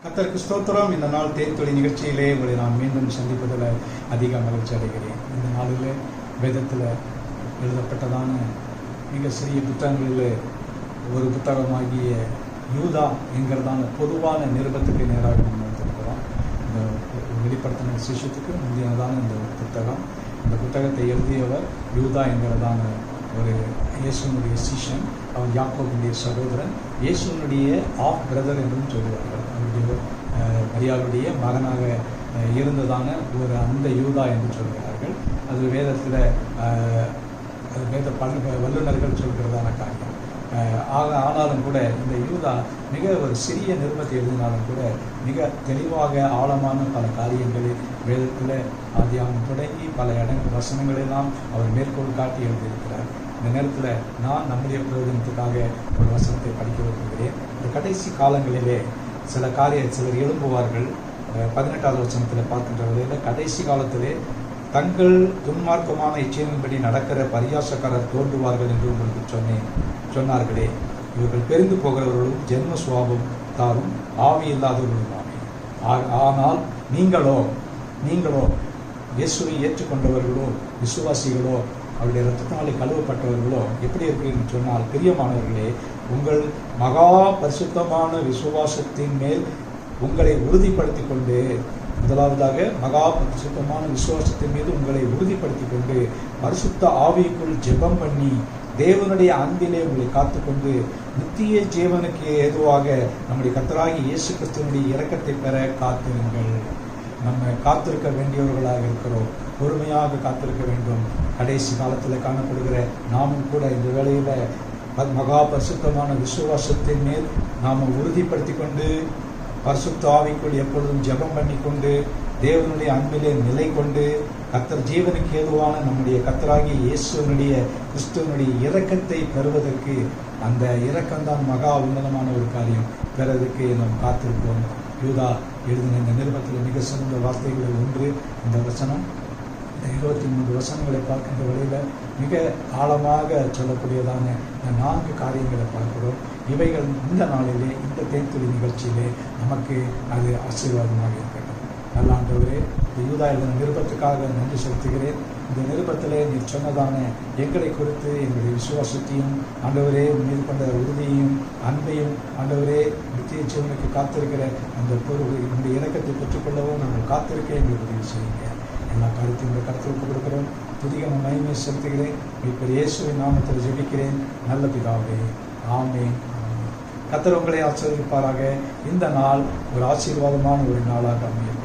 கர்த்தருக்கு ஸ்தோத்திரம். இந்த நாள் தேன்துளி நிகழ்ச்சியிலே உங்களை நான் மீண்டும் சந்திப்பதில் அதிக மகிழ்ச்சி அடைகிறேன். இந்த நாளில் வேதத்தில் எழுதப்பட்டதான மிக சிறிய புத்தகங்களில் ஒரு புத்தகமாகிய யூதா என்கிறதான பொதுவான நிருபத்துக்கு நேராக நம்ம எடுத்திருக்கிறோம். இந்த வெளிப்படுத்தின சிஷத்துக்கு முந்தியதான இந்த புத்தகம். இந்த புத்தகத்தை எழுதியவர் யூதா என்கிறதான ஒரு இயேசுனுடைய சிஷன். அவன் யாக்கோபுடைய சகோதரன், இயேசுனுடைய ஆஃப் பிரதர் என்றும் சொல்லுவார்கள். அவருடைய மரியாளுடைய மகனாக இருந்ததான ஒரு அந்த யூதா என்று சொல்கிறார்கள். அது வேதத்தில் அது வேத வல்லுநர்கள் சொல்கிறதான காரியம். ஆனாலும் கூட இந்த யூதா மிக ஒரு சிறிய நிருபத்தை எழுதினாலும் கூட மிக தெளிவாக ஆழமான பல காரியங்களில் வேதத்தில் ஆதியாகமம் தொடங்கி பல வசனங்களெல்லாம் அவர் மேற்கோள் காட்டி எழுதியிருக்கிறார். இந்த நேரத்தில் நான் நம்முடைய பிரயோஜனத்துக்காக ஒரு வசனத்தை படிக்க விரும்புகிறேன். இந்த கடைசி காலங்களிலே சிலர் எழும்புவார்கள். 18வது வசனத்தில் பார்க்கின்ற வகையில் கடைசி காலத்திலே தங்கள் துன்மார்க்கமான இச்சையின்படி நடக்கிற பரியாசக்காரர் தோன்றுவார்கள் என்று உங்களுக்கு சொன்னார்களே. இவர்கள் பெருந்து போகிறவர்களும் ஜென்ம சுவாபம் தாரும் ஆவி இல்லாதவர்களுமாமே. ஆனால் நீங்களோ இயேசுவை ஏற்றுக்கொண்டவர்களோ விசுவாசிகளோ அவருடைய இரத்தத்தினாலே கழுவப்பட்டவர்களோ எப்படி இருக்கிறீர்கள் சொன்னால், பிரியமானவர்களே, உங்கள் மகா பரிசுத்தமான விசுவாசத்தின் மேல் உங்களை உறுதிப்படுத்தி கொண்டு, முதலாவதாக மகா பரிசுத்தமான விசுவாசத்தின் மீது உங்களை உறுதிப்படுத்தி கொண்டு பரிசுத்த ஆவிக்குள் ஜெபம் பண்ணி தேவனுடைய அன்பிலே உங்களை காத்துக்கொண்டு நித்திய ஜீவனுக்கு ஏதுவாக நம்முடைய கர்த்தராகிய இயேசு கிறிஸ்துவினுடைய இரக்கத்தை பெற காத்திருங்கள். நம்ம காத்திருக்க வேண்டியவர்களாக இருக்கிறோம். பொறுமையாக காத்திருக்க வேண்டும். கடைசி காலத்தில் காணப்படுகிற நாமும் கூட இந்த வேளையில் மகா பரிசுத்தமான விசுவாசத்தின் மேல் நாம் உறுதிப்படுத்தி கொண்டு பரிசுத்த ஆவிக்குள் எப்பொழுதும் ஜெபம் பண்ணி கொண்டு தேவனுடைய அன்பிலே நிலை கொண்டு கர்த்தர் ஜீவனுக்கு ஏதுவான நம்முடைய கர்த்தராகிய இயேசுவனுடைய கிறிஸ்துவனுடைய இரக்கத்தை பெறுவதற்கு, அந்த இரக்கம்தான் மகா உன்னதமான ஒரு காரியம், பெறதுக்கு நாம் காத்திருப்போம். யூதா எழுதின இந்த நிருபத்தில் மிக சிறந்த வார்த்தைகளில் ஒன்று இந்த வசனம். இந்த 23 வசனங்களை பார்க்கின்ற வழியில் மிக ஆழமாக சொல்லக்கூடியதான இந்த 4 காரியங்களை பார்க்கிறோம். இவைகள் இந்த நாளிலே இந்த தேன்துளி நிகழ்ச்சியிலே நமக்கு அது ஆசீர்வாதமாக இருக்கட்டும். நல்ல ஆண்டவரே, இந்த யூதா எழுதின நிருபத்துக்காக நன்றி செலுத்துகிறேன். இந்த நிருபத்திலே நீர் சொன்னதான எங்களை குறித்து எங்களுடைய விசுவாசத்தையும் ஆண்டவரே மீது கொண்ட உறுதியையும் அன்பையும் ஆண்டவரே நித்திய ஜீவனுக்கு காத்திருக்கிற அந்த பொருள் என்னுடைய இலக்கத்தை பெற்றுக்கொள்ளவும் நாங்கள் காத்திருக்க எங்களுக்கு உதவி செய்யுங்க. எல்லா காரியத்தையும் இந்த கருத்தில் கொடுக்கிறோம். புதிய மகிமை செலுத்துகிறேன். இப்போ இயேசுவின் நாமத்தில் ஜெபிக்கிறேன் நல்ல பிதாவே, ஆமென். கர்த்தர் உங்களை ஆசீர்வதிப்பாராக. இந்த நாள் ஒரு ஆசீர்வாதமான ஒரு நாளாக அமையும்.